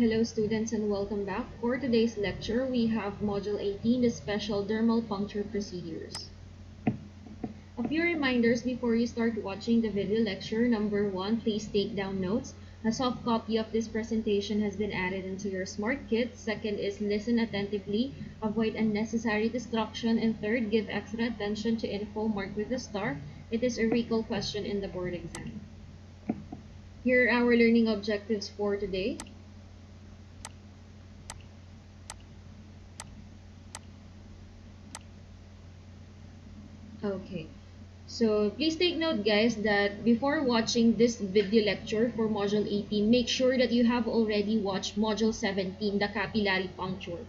Hello students and welcome back. For today's lecture, we have Module 18, the special dermal puncture procedures. A few reminders before you start watching the video lecture. Number 1, please take down notes. A soft copy of this presentation has been added into your smart kit. Second is listen attentively, avoid unnecessary distraction. And third, give extra attention to info marked with a star. It is a recall question in the board exam. Here are our learning objectives for today. Okay, so please take note guys that before watching this video lecture for Module 18, make sure that you have already watched Module 17, the capillary puncture.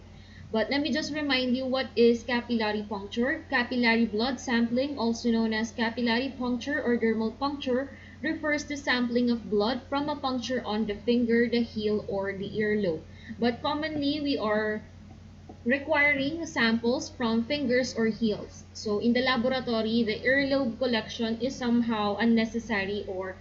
But let me just remind you what is capillary puncture. Capillary blood sampling, also known as capillary puncture or dermal puncture, refers to sampling of blood from a puncture on the finger, the heel, or the earlobe. But commonly, we are requiring samples from fingers or heels. So in the laboratory, the earlobe collection is somehow unnecessary or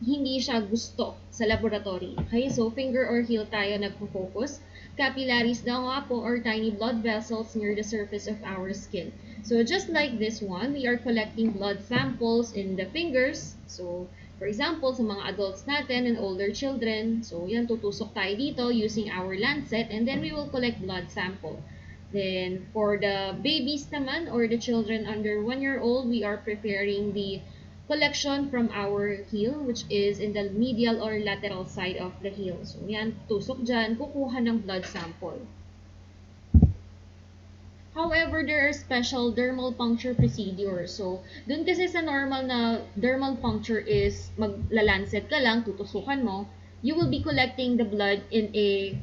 hindi siya gusto sa laboratory. Okay, so finger or heel tayo nagpo-focus. Capillaries daw nga po are tiny blood vessels near the surface of our skin. So just like this one, we are collecting blood samples in the fingers. So for example, sa mga adults natin and older children, so yan, tutusok tayo dito using our lancet and then we will collect blood sample. Then for the babies naman or the children under 1 year old, we are preparing the collection from our heel, which is in the medial or lateral side of the heel. So yan, tusok dyan, kukuha ng blood sample. However, there are special dermal puncture procedures. So, dun kasi sa normal na dermal puncture is magla-lancet ka lang, tutusukan mo, you will be collecting the blood in a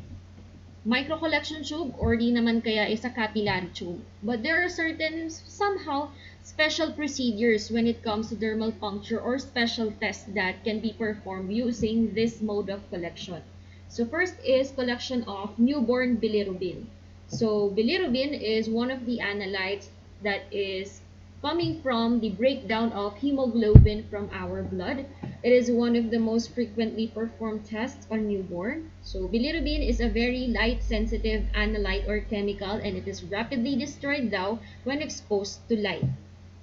micro-collection tube or di naman kaya is a capillary tube. But there are certain, somehow, special procedures when it comes to dermal puncture or special tests that can be performed using this mode of collection. So, first is collection of newborn bilirubin. So, bilirubin is one of the analytes that is coming from the breakdown of hemoglobin from our blood. It is one of the most frequently performed tests on newborn. So, bilirubin is a very light-sensitive analyte or chemical and it is rapidly destroyed daw when exposed to light.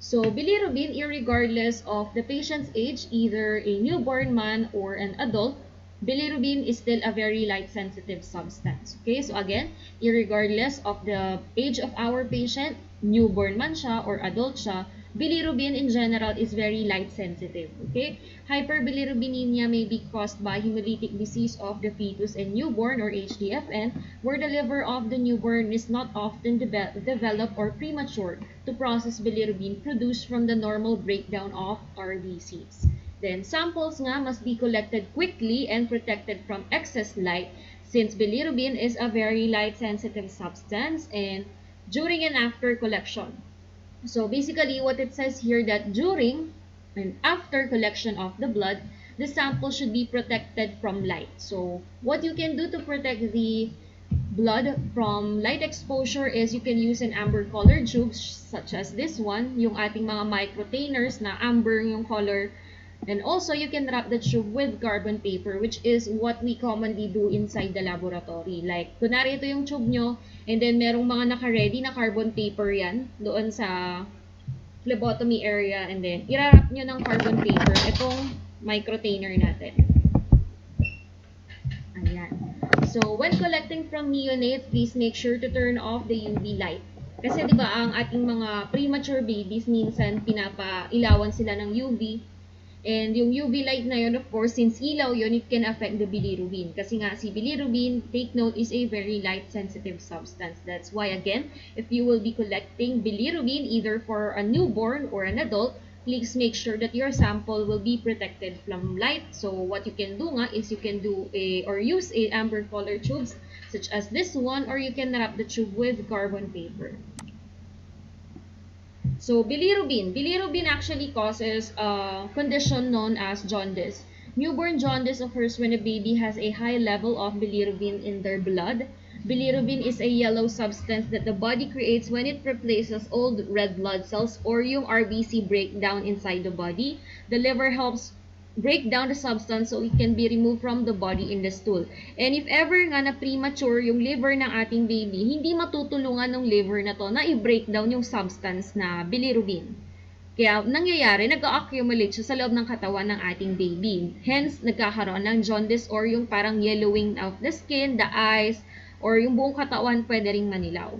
So, bilirubin, irregardless of the patient's age, either a newborn man or an adult, bilirubin is still a very light-sensitive substance. Okay, so again, irregardless of the age of our patient, newborn man siya or adult siya, bilirubin in general is very light-sensitive. Okay, hyperbilirubinemia may be caused by hemolytic disease of the fetus and newborn or HDFN, where the liver of the newborn is not often developed or premature to process bilirubin produced from the normal breakdown of RBCs. Then, samples nga must be collected quickly and protected from excess light since bilirubin is a very light-sensitive substance and during and after collection. So, basically, what it says here that during and after collection of the blood, the sample should be protected from light. So, what you can do to protect the blood from light exposure is you can use an amber-colored tube such as this one, yung ating mga microtainers na amber yung color. And also, you can wrap the tube with carbon paper, which is what we commonly do inside the laboratory. Like, kunwari ito yung tube nyo, and then merong mga naka-ready na carbon paper yan doon sa phlebotomy area, and then irarap nyo ng carbon paper itong microtainer natin. Ayan. So, when collecting from neonates, please make sure to turn off the UV light. Kasi diba, ang ating mga premature babies, minsan pinapailawan sila ng UV. And yung UV light na yun, of course, since ilaw yun, it can affect the bilirubin. Kasi nga, si bilirubin, take note, is a very light-sensitive substance. That's why, again, if you will be collecting bilirubin, either for a newborn or an adult, please make sure that your sample will be protected from light. So, what you can do nga is you can do use a amber color tubes, such as this one, or you can wrap the tube with carbon paper. So, bilirubin. Bilirubin actually causes a condition known as jaundice. Newborn jaundice occurs when a baby has a high level of bilirubin in their blood. Bilirubin is a yellow substance that the body creates when it replaces old red blood cells or yung RBC breakdown inside the body. The liver helps break down the substance so it can be removed from the body in the stool. And if ever nga na premature yung liver ng ating baby, hindi matutulungan ng liver na to na i-break down yung substance na bilirubin. Kaya nangyayari, nag-accumulate siya sa loob ng katawan ng ating baby. Hence, nagkakaroon ng jaundice or yung parang yellowing of the skin, the eyes, or yung buong katawan pwede ring manilaw.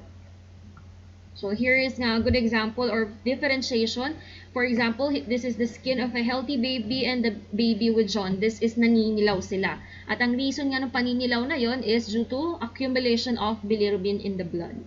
So here is nga a good example or differentiation. For example, this is the skin of a healthy baby and the baby with jaundice is naninilaw sila. At ang reason nga ng paninilaw na yon is due to accumulation of bilirubin in the blood.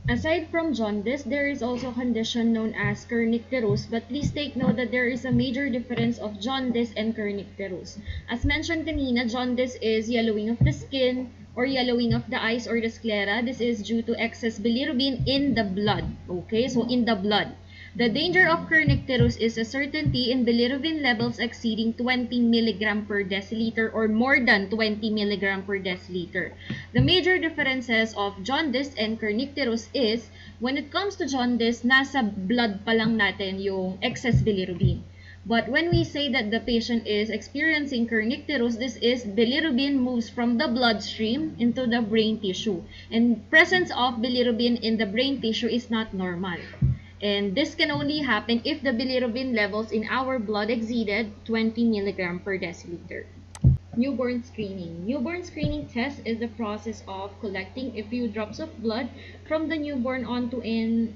Aside from jaundice, there is also a condition known as kernicterus, but please take note that there is a major difference of jaundice and kernicterus. As mentioned kanina, jaundice is yellowing of the skin or yellowing of the eyes or the sclera. This is due to excess bilirubin in the blood. Okay, so in the blood. The danger of kernicterus is a certainty in bilirubin levels exceeding 20 mg per deciliter or more than 20 mg per deciliter. The major differences of jaundice and kernicterus is, when it comes to jaundice, nasa blood pa lang natin yung excess bilirubin. But when we say that the patient is experiencing kernicterus, this is bilirubin moves from the bloodstream into the brain tissue. And presence of bilirubin in the brain tissue is not normal. And this can only happen if the bilirubin levels in our blood exceeded 20 mg per deciliter. Newborn screening. Newborn screening test is the process of collecting a few drops of blood from the newborn onto an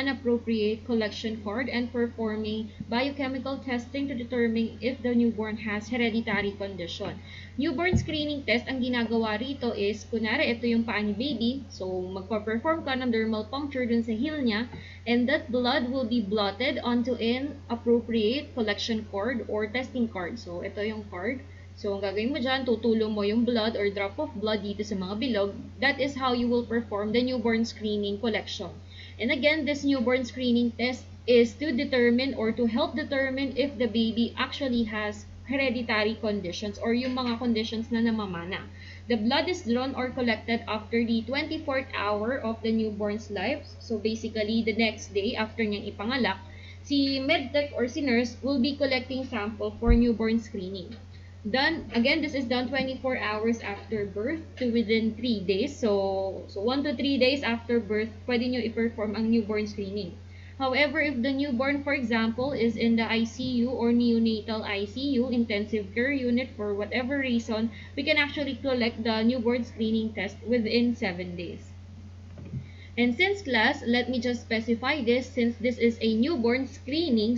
appropriate collection cord and performing biochemical testing to determine if the newborn has hereditary condition. Newborn screening test, ang ginagawa rito is, kunwari ito yung paa ni baby, so magpa-perform ka ng dermal puncture dun sa heel niya, and that blood will be blotted onto an appropriate collection cord or testing cord. So ito yung cord. So, ang gagawin mo dyan, tutulong mo yung blood or drop of blood dito sa mga bilog. That is how you will perform the newborn screening collection. And again, this newborn screening test is to determine or to help determine if the baby actually has hereditary conditions or yung mga conditions na namamana. The blood is drawn or collected after the 24th hour of the newborn's life. So, basically, the next day after niyang ipangalak, si medtech or si nurse will be collecting sample for newborn screening. Again, this is done 24 hours after birth to within 3 days. So 1 to 3 days after birth, pwede nyo i-perform ang newborn screening. However, if the newborn, for example, is in the ICU or neonatal ICU, intensive care unit, for whatever reason, we can actually collect the newborn screening test within 7 days. And since class, let me just specify this, since this is a newborn screening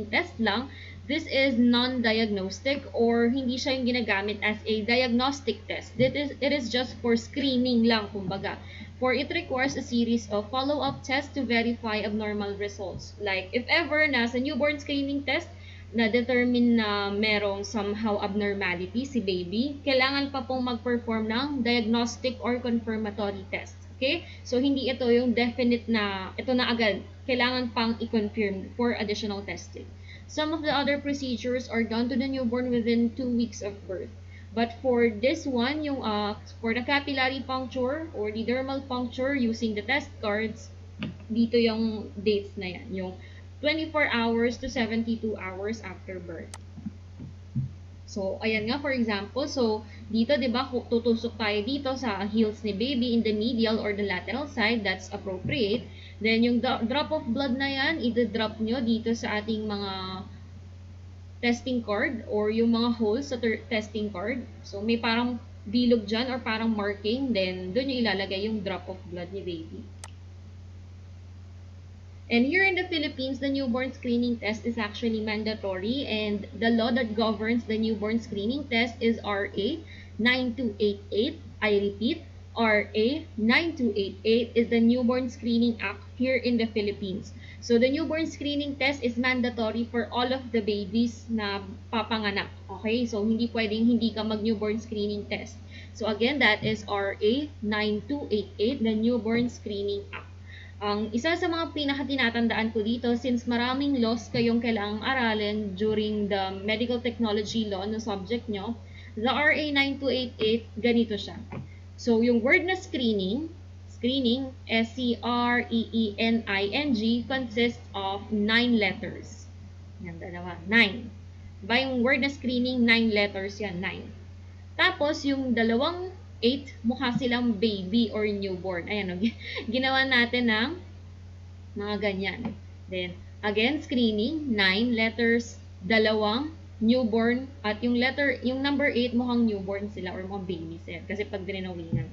test lang, this is non-diagnostic or hindi siya yung ginagamit as a diagnostic test. It is just for screening lang, kumbaga. For it requires a series of follow-up tests to verify abnormal results. Like, if ever nasa newborn screening test, na-determine na merong somehow abnormality si baby, kailangan pa pong mag-perform ng diagnostic or confirmatory test. Okay? So, hindi ito yung definite na, ito na agad. Kailangan pang i-confirm for additional testing. Some of the other procedures are done to the newborn within 2 weeks of birth. But for this one, yung for the capillary puncture or the dermal puncture using the test cards, dito yung dates na yan. Yung 24 hours to 72 hours after birth. So, ayan nga, for example, so, dito, di ba, tutusok tayo dito sa heels ni baby in the medial or the lateral side, that's appropriate. Then, yung drop of blood na yan, i-drop nyo dito sa ating mga testing cord or yung mga holes sa testing cord. So, may parang bilog dyan or parang marking, then, doon yung ilalagay yung drop of blood ni baby. And here in the Philippines, the newborn screening test is actually mandatory, and the law that governs the newborn screening test is RA 9288. I repeat, RA 9288 is the Newborn Screening Act here in the Philippines. So the newborn screening test is mandatory for all of the babies na papanganak. Okay? So hindi pwedeng hindi ka mag-newborn screening test. So again, that is RA 9288, the Newborn Screening Act. Ang isa sa mga pinakatinatandaan ko dito, since maraming laws kayong kailangang aralin during the medical technology law na subject nyo, the RA 9288, ganito siya. So, yung word na screening, S-C-R-E-E-N-I-N-G, consists of 9 letters. Yan, dalawa. 9. Diba yung word na screening, 9 letters yan, 9. Tapos, yung dalawang 8, mukha silang baby or newborn. Ayan, ginawa natin ng mga ganyan. Then, again, screening, 9 letters, dalawang newborn, at yung number 8, mukhang newborn sila or mukhang baby sila. Kasi pag dinawingan.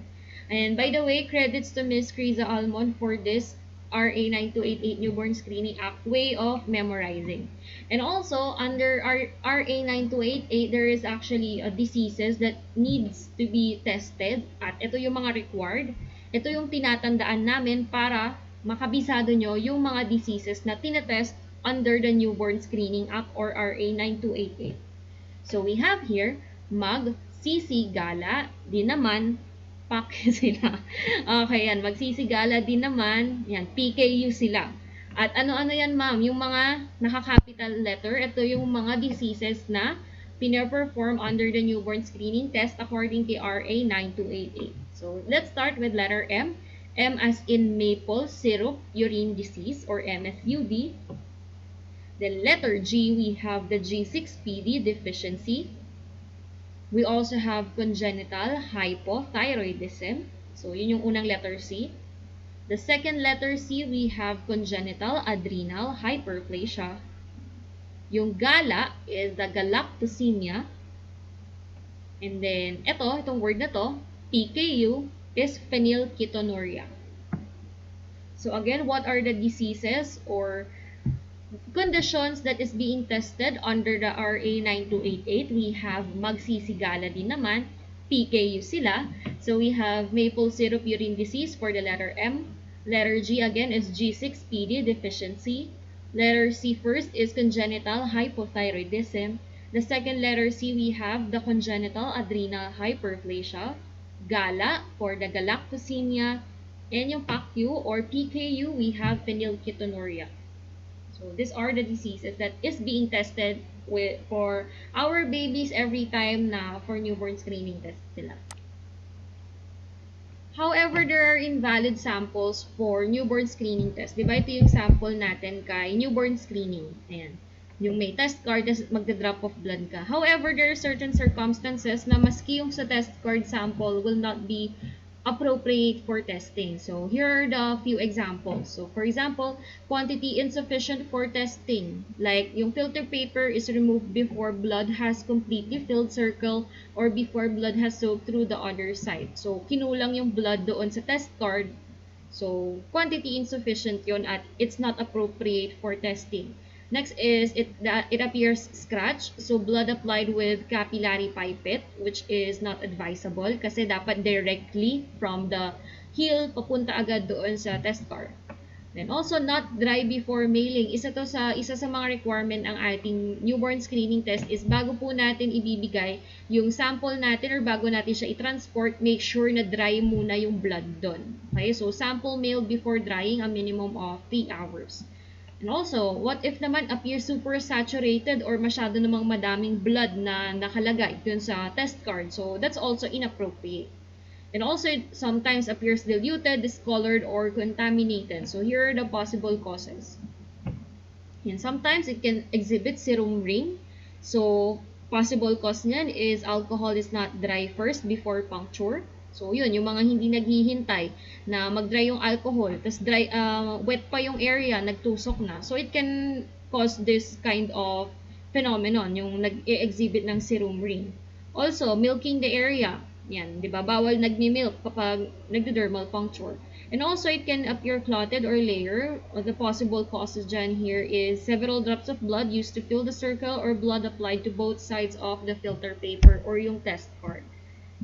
And by the way, credits to Miss Criza Almond for this RA9288 Newborn Screening Act way of memorizing. And also, under RA9288, there is actually diseases that needs to be tested. At ito yung mga required. Ito yung tinatandaan namin para makabisado nyo yung mga diseases na tinetest under the Newborn Screening Act or RA9288. So, we have here, magsisigala, din naman, pak sila. Okay, yan. Magsisigala din naman. Yan, PKU sila. At ano-ano yan, ma'am? Yung mga naka-capital letter, ito yung mga diseases na pina-perform under the newborn screening test according to RA 9288. So, let's start with letter M. M as in maple syrup urine disease or MSUD. Then letter G, we have the G6PD deficiency. We also have congenital hypothyroidism. So, yun yung unang letter C. The second letter C, we have congenital adrenal hyperplasia. Yung gala is the galactosemia. And then, itong word na to, PKU, is phenylketonuria. So, again, what are the diseases or conditions that is being tested under the RA 9288? We have magsisigala din naman, PKU sila. So we have maple syrup urine disease for the letter M. Letter G again is G6PD deficiency. Letter C first is congenital hypothyroidism. The second letter C, we have the congenital adrenal hyperplasia. Gala for the galactosemia. And yung PACU or PKU, we have phenylketonuria. So these are the diseases that is being tested for our babies every time na for newborn screening test sila. However, there are invalid samples for newborn screening test. Diba ito yung sample natin kay newborn screening. Ayan. Yung may test card, magda-drop of blood ka. However, there are certain circumstances na maski yung sa test card sample will not be appropriate for testing. So, here are the few examples. So, for example, quantity insufficient for testing. Like, yung filter paper is removed before blood has completely filled circle or before blood has soaked through the other side. So, kinulang yung blood doon sa test card. So, quantity insufficient yun at it's not appropriate for testing. Next is it appears scratch. So, blood applied with capillary pipette, which is not advisable kasi dapat directly from the heel papunta agad doon sa test card. Then also not dry before mailing. Isa sa mga requirement ang ating newborn screening test is bago po natin ibibigay yung sample natin or bago natin siya i-transport, make sure na dry muna yung blood doon. Okay? So, sample mailed before drying a minimum of 3 hours. And also, what if naman appears super saturated or masyado namang madaming blood na nakalagay dun sa test card? So, that's also inappropriate. And also, it sometimes appears diluted, discolored, or contaminated. So, here are the possible causes. And sometimes, it can exhibit serum ring. So, possible cause niyan is alcohol is not dry first before puncture. So, yun, yung mga hindi naghihintay na mag-dry yung alcohol, tapos wet pa yung area, nagtusok na. So, it can cause this kind of phenomenon, yung nag-exhibit ng serum ring. Also, milking the area. Yan, di ba? Bawal nagmi-milk kapag nagdo-dermal puncture. And also, it can appear clotted or layer. The possible causes dyan here is several drops of blood used to fill the circle or blood applied to both sides of the filter paper or yung test card.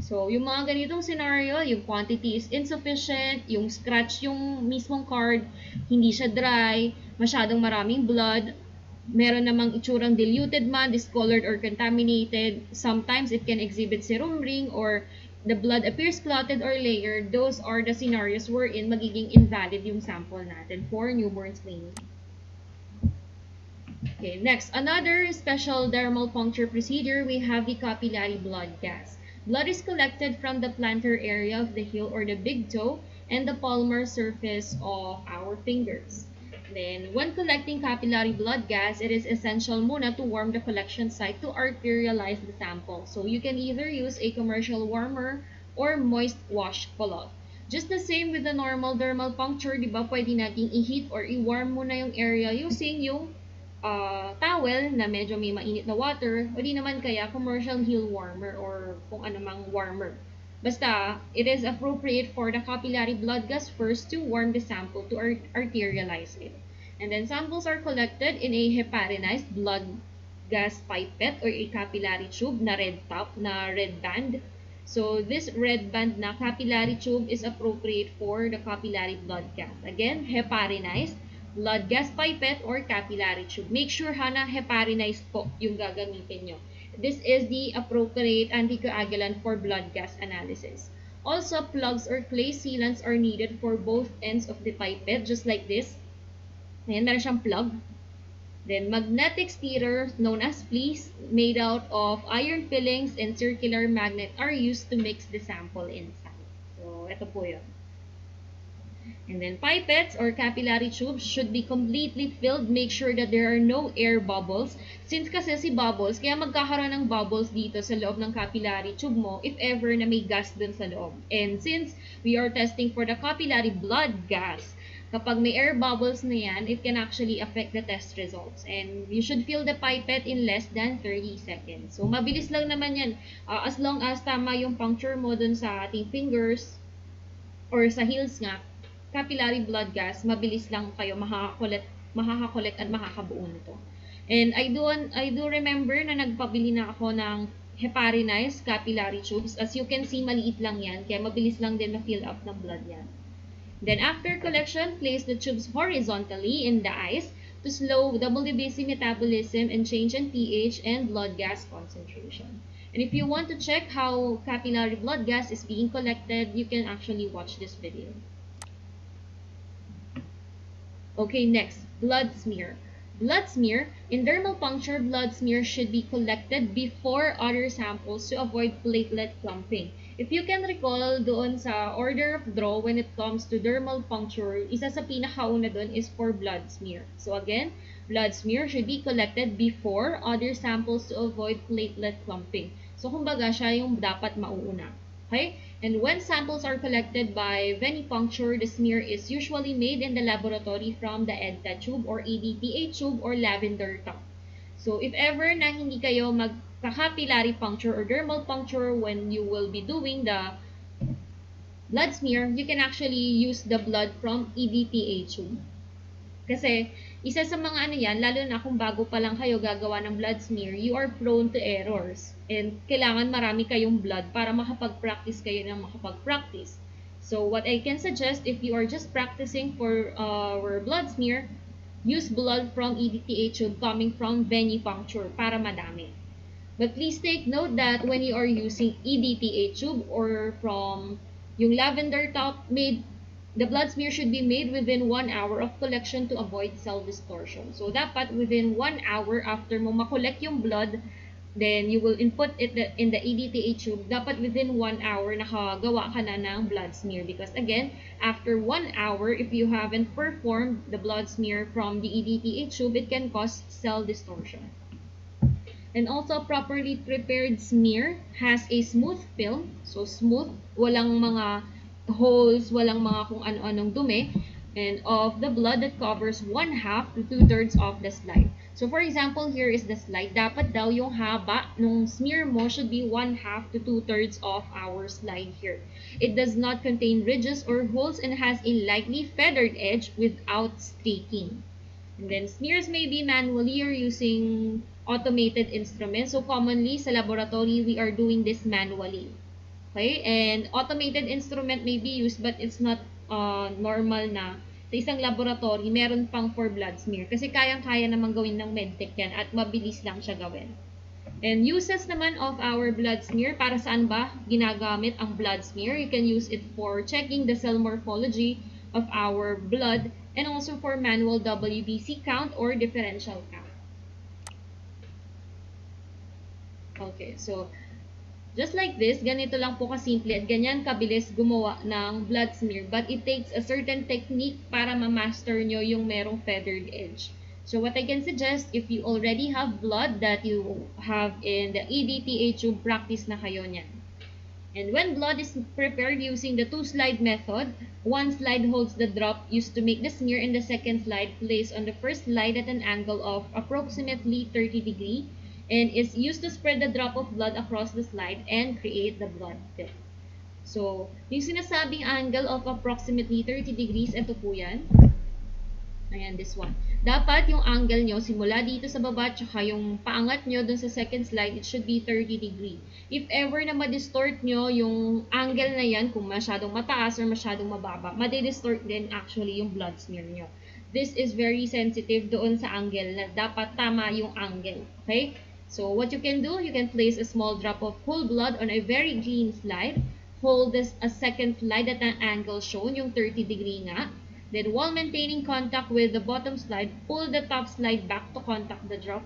So, yung mga ganitong scenario, yung quantity is insufficient, yung scratch yung mismong card, hindi siya dry, masyadong maraming blood, meron namang itsurang diluted man, discolored, or contaminated. Sometimes, it can exhibit serum ring or the blood appears clotted or layered. Those are the scenarios wherein magiging invalid yung sample natin for newborn screening. Okay, next, another special dermal puncture procedure, we have the capillary blood gas. Blood is collected from the plantar area of the heel or the big toe and the palmar surface of our fingers. Then, when collecting capillary blood gas, it is essential muna to warm the collection site to arterialize the sample. So, you can either use a commercial warmer or moist wash cloth. Just the same with the normal dermal puncture, di ba, pwede nating i-heat or i-warm muna yung area using yung towel na medyo may mainit na water, o di naman kaya commercial heel warmer or kung anumang warmer. Basta, it is appropriate for the capillary blood gas first to warm the sample to arterialize it. And then samples are collected in a heparinized blood gas pipette or a capillary tube na red top, na red band. So, this red band na capillary tube is appropriate for the capillary blood gas. Again, heparinized blood gas pipette or capillary tube. Make sure na heparinized po yung gagamitin nyo. This is the appropriate anticoagulant for blood gas analysis. Also, plugs or clay sealants are needed for both ends of the pipette, just like this. Ayan, meron siyang plug. Then, magnetic stirrer, known as fleece, made out of iron fillings and circular magnet are used to mix the sample inside. So, ito po yun. And then pipettes or capillary tubes should be completely filled. Make sure that there are no air bubbles. Since kasi si bubbles, kaya magkakaroon ng bubbles dito sa loob ng capillary tube mo if ever na may gas dun sa loob. And since we are testing for the capillary blood gas, kapag may air bubbles na yan, it can actually affect the test results. And you should fill the pipette in less than 30 seconds. So mabilis lang naman yan. As long as tama yung puncture mo dun sa ating fingers or sa heels nga, capillary blood gas, mabilis lang kayo makakakolect at makakabuo nito. And I do remember na nagpabili na ako ng heparinized capillary tubes. As you can see, maliit lang yan, kaya mabilis lang din ma-fill up ng blood yan. Then after collection, place the tubes horizontally in the eyes to slow WBC metabolism and change in pH and blood gas concentration. And if you want to check how capillary blood gas is being collected, you can actually watch this video. Okay, next, blood smear. Blood smear. In dermal puncture, blood smear should be collected before other samples to avoid platelet clumping. If you can recall doon sa order of draw when it comes to dermal puncture, isa sa pinakauna doon is for blood smear. So again, blood smear should be collected before other samples to avoid platelet clumping. So kumbaga siya yung dapat mauuna. Okay? And when samples are collected by venipuncture, the smear is usually made in the laboratory from the EDTA tube or EDTA tube or lavender top. So if ever na hindi kayo magka-capillary puncture or dermal puncture when you will be doing the blood smear, you can actually use the blood from EDTA tube. Kasi isa sa mga ano yan, lalo na kung bago pa lang kayo gagawa ng blood smear, you are prone to errors. And kailangan marami kayong blood para makapag-practice kayo ng makapag-practice. So what I can suggest, if you are just practicing for our blood smear, use blood from EDTA tube coming from venipuncture para madami. But please take note that when you are using EDTA tube or from yung lavender top, the blood smear should be made within 1 hour of collection to avoid cell distortion. So, dapat within 1 hour after mo makolect yung blood, then you will input it in the EDTA tube. Dapat within 1 hour nakagawa ka na ng blood smear. Because again, after 1 hour, if you haven't performed the blood smear from the EDTA tube, it can cause cell distortion. And also, properly prepared smear has a smooth film. So, smooth, walang mga holes, walang mga kung ano-anong dumi, and of the blood that covers 1/2 to 2/3 of the slide. So for example, here is the slide. Dapat daw yung haba nung smear mo should be 1/2 to 2/3 of our slide here. It does not contain ridges or holes and has a lightly feathered edge without streaking. And then smears may be manually or using automated instruments. So commonly sa laboratory, we are doing this manually. Okay, and automated instrument may be used but it's not normal na sa isang laboratory, meron pang for blood smear. Kasi kayang-kaya naman gawin ng medtech yan at mabilis lang siya gawin. And uses naman of our blood smear, para saan ba ginagamit ang blood smear? You can use it for checking the cell morphology of our blood and also for manual WBC count or differential count. Okay, so Just like this, ganito lang po kasimple at ganyan kabilis gumawa ng blood smear. But it takes a certain technique para ma-master nyo yung merong feathered edge. So what I can suggest, if you already have blood that you have in the EDTA tube, practice na kayo niyan. And when blood is prepared using the 2-slide method, one slide holds the drop used to make the smear and the second slide placed on the first slide at an angle of approximately 30 degrees and is used to spread the drop of blood across the slide and create the blood film. So, yung sinasabing angle of approximately 30 degrees, ito po yan. Ayan, this one. Dapat yung angle nyo, simula dito sa baba, tsaka yung paangat nyo dun sa second slide, it should be 30 degree. If ever na ma-distort nyo yung angle na yan, kung masyadong mataas or masyadong mababa, ma-distort din actually yung blood smear nyo. This is very sensitive doon sa angle na dapat tama yung angle. Okay? So, what you can do, you can place a small drop of whole blood on a very clean slide. Hold this a second slide at an angle shown, yung 30 degree nga. Then, while maintaining contact with the bottom slide, pull the top slide back to contact the drop,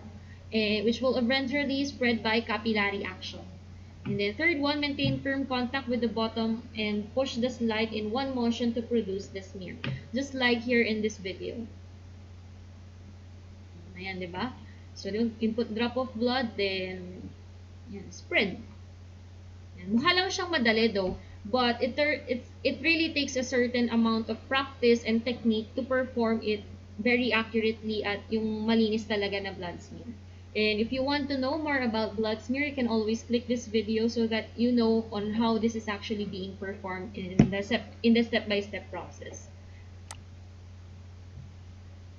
which will eventually spread by capillary action. And then, third one, maintain firm contact with the bottom and push the slide in one motion to produce the smear. Just like here in this video. Ayan, diba? So, input drop of blood, then, yan, spread. Yan. Mukha lang siyang madali though. But it really takes a certain amount of practice and technique to perform it very accurately at yung malinis talaga na blood smear. And if you want to know more about blood smear, you can always click this video so that you know on how this is actually being performed in the step-by-step process.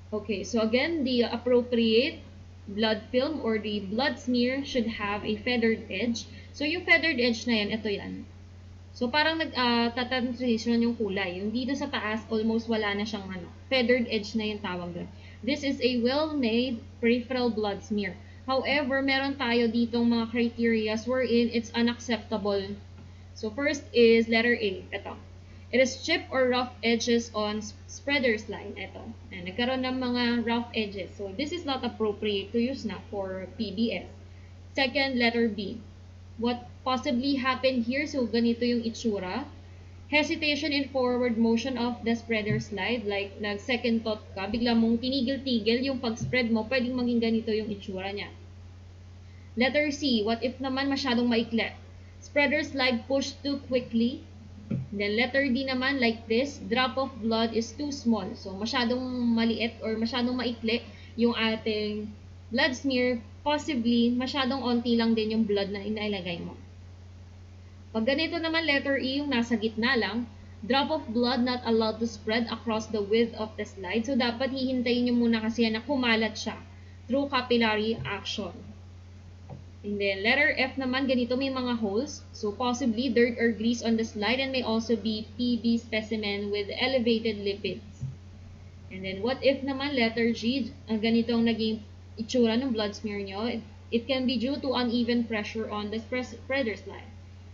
Okay, so again, the appropriate blood film or the blood smear should have a feathered edge. So yung feathered edge na yan, ito yan. So, parang nagtatransition yung kulay. Yung dito sa taas, almost wala na siyang feathered edge na yung tawag doon. This is a well-made peripheral blood smear. However, meron tayo ditong mga criteria wherein it's unacceptable. So, first is letter A. Ito. It is chipped or rough edges on spreader's line. Ito. Nagkaroon ng mga rough edges. So, this is not appropriate to use na for PBS. Second, letter B. What possibly happened here, so ganito yung itsura. Hesitation in forward motion of the spreader slide, like nag-second thought ka, bigla mong tinigil-tigil yung pag-spread mo, pwedeng maging ganito yung itsura niya. Letter C, what if naman masyadong maikli? Spreader slide pushed too quickly. Then letter D naman, like this, drop of blood is too small. So masyadong maliit or masyadong maikli yung ating blood smear, possibly, masyadong onti lang din yung blood na inailagay mo. Pag ganito naman, letter E, yung nasa gitna lang, drop of blood not allowed to spread across the width of the slide. So, dapat hihintayin nyo muna kasi yan na kumalat siya through capillary action. And then, letter F naman, ganito may mga holes. So, possibly dirt or grease on the slide and may also be PB specimen with elevated lipids. And then, what if naman, letter G, ganito ang naging itsura ng blood smear nyo. It can be due to uneven pressure on the spreader slide.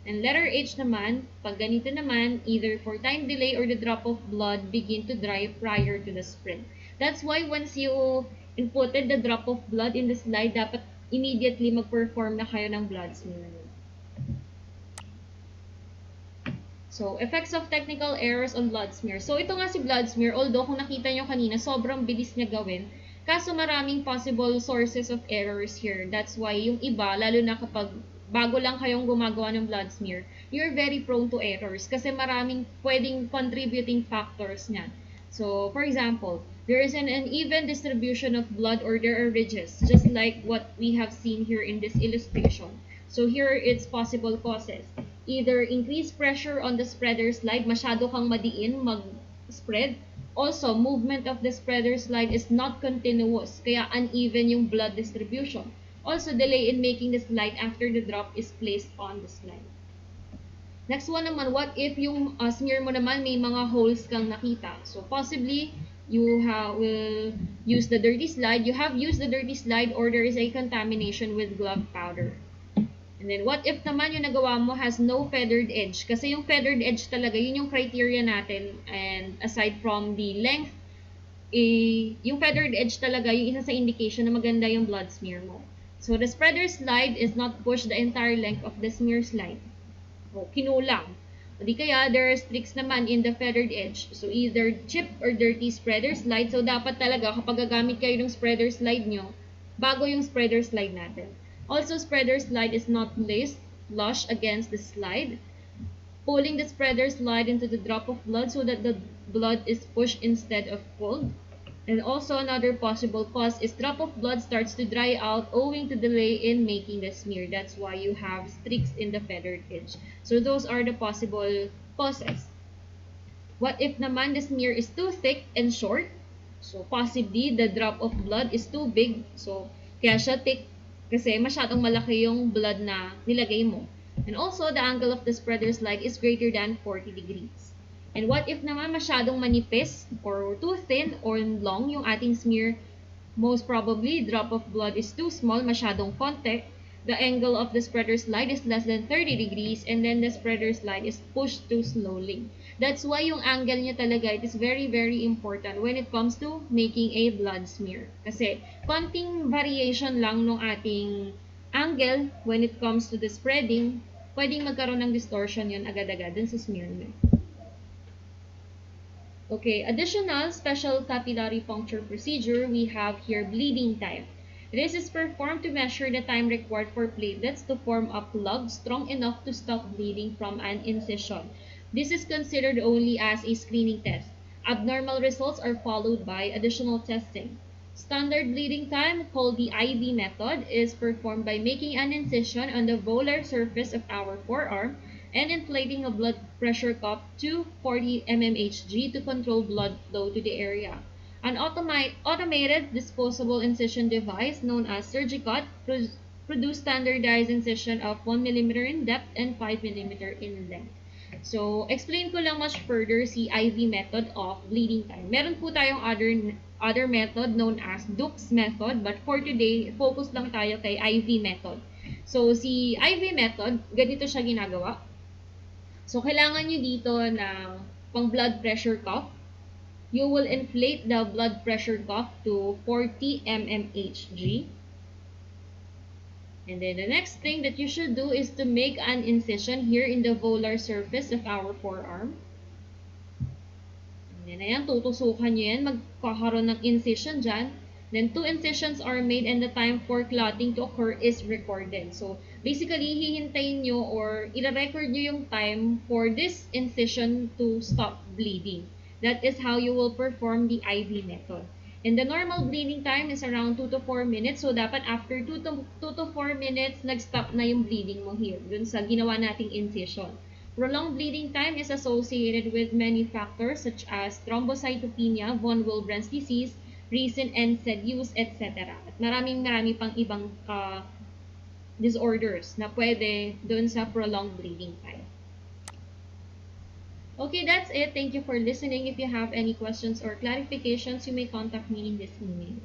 And letter H naman, pag ganito naman, either for time delay or the drop of blood begin to dry prior to the spread. That's why once you inputted the drop of blood in the slide, dapat immediately mag-perform na kayo ng blood smear. So, effects of technical errors on blood smear. So, ito nga si blood smear, although kung nakita nyo kanina, sobrang bilis niya gawin. Kaso maraming possible sources of errors here. That's why yung iba, lalo na kapag bago lang kayong gumagawa ng blood smear, you're very prone to errors kasi maraming pwedeng contributing factors niyan. So, for example, there is an uneven distribution of blood or there are ridges, just like what we have seen here in this illustration. So, here it's possible causes. Either increased pressure on the spreader slide, masyado kang madiin mag-spread. Also, movement of the spreader slide is not continuous, kaya uneven yung blood distribution. Also, delay in making the slide after the drop is placed on the slide. Next one naman, what if yung smear mo naman may mga holes kang nakita? So, possibly, you will use the dirty slide. You have used the dirty slide or there is a contamination with glove powder. And then, what if naman yung nagawa mo has no feathered edge? Kasi yung feathered edge talaga, yun yung criteria natin. And aside from the length, yung feathered edge talaga, yung isa sa indication na maganda yung blood smear mo. So the spreader slide is not pushed the entire length of the smear slide. O, kinulang. O di kaya, there are streaks naman in the feathered edge. So either chipped or dirty spreader slide. So dapat talaga kapag gagamit kayo ng spreader slide nyo, bago yung spreader slide natin. Also, spreader slide is not placed flush against the slide, pulling the spreader slide into the drop of blood so that the blood is pushed instead of pulled. And also another possible cause is drop of blood starts to dry out owing to delay in making the smear. That's why you have streaks in the feathered edge. So those are the possible causes. What if naman the smear is too thick and short? So possibly the drop of blood is too big. So kaya siya thick kasi masyadong malaki yung blood na nilagay mo. And also the angle of the spreader slide is greater than 40 degrees. And what if naman masyadong manipis or too thin or long yung ating smear? Most probably, drop of blood is too small, masyadong konti. The angle of the spreader slide is less than 30 degrees and then the spreader slide is pushed too slowly. That's why yung angle niya talaga, it is very, very important when it comes to making a blood smear. Kasi konting variation lang ng ating angle when it comes to the spreading, pwedeng magkaroon ng distortion yun agad-agad dun sa smear niyo. Okay, additional special capillary puncture procedure, we have here bleeding time. This is performed to measure the time required for platelets to form a plug strong enough to stop bleeding from an incision. This is considered only as a screening test. Abnormal results are followed by additional testing. Standard bleeding time, called the IV method, is performed by making an incision on the volar surface of our forearm and inflating a blood pressure cuff to 40 mmHg to control blood flow to the area. An automated disposable incision device known as Surgicut produces standardized incision of 1 mm in depth and 5 mm in length. So, explain ko lang much further si IV method of bleeding time. Meron po tayong other method known as Duke's method, but for today, focus lang tayo kay IV method. So, si IV method, ganito siya ginagawa. So, kailangan nyo dito ng pang blood pressure cuff. You will inflate the blood pressure cuff to 40 mmHg. And then the next thing that you should do is to make an incision here in the volar surface of our forearm. And then ayan, tutusukan nyo yan. Magkakaroon ng incision dyan. Then 2 incisions are made and the time for clotting to occur is recorded. So, basically, hihintayin nyo or i-record nyo yung time for this incision to stop bleeding. That is how you will perform the IV method. And the normal bleeding time is around 2 to 4 minutes. So, dapat after 2 to 4 minutes, nag-stop na yung bleeding mo here dun sa ginawa nating incision. Prolonged bleeding time is associated with many factors such as thrombocytopenia, von Willebrand's disease, recent NSAID use, etc. At marami pang ibang disorders na pwede doon sa prolonged bleeding time. Okay, that's it. Thank you for listening. If you have any questions or clarifications, you may contact me in this email.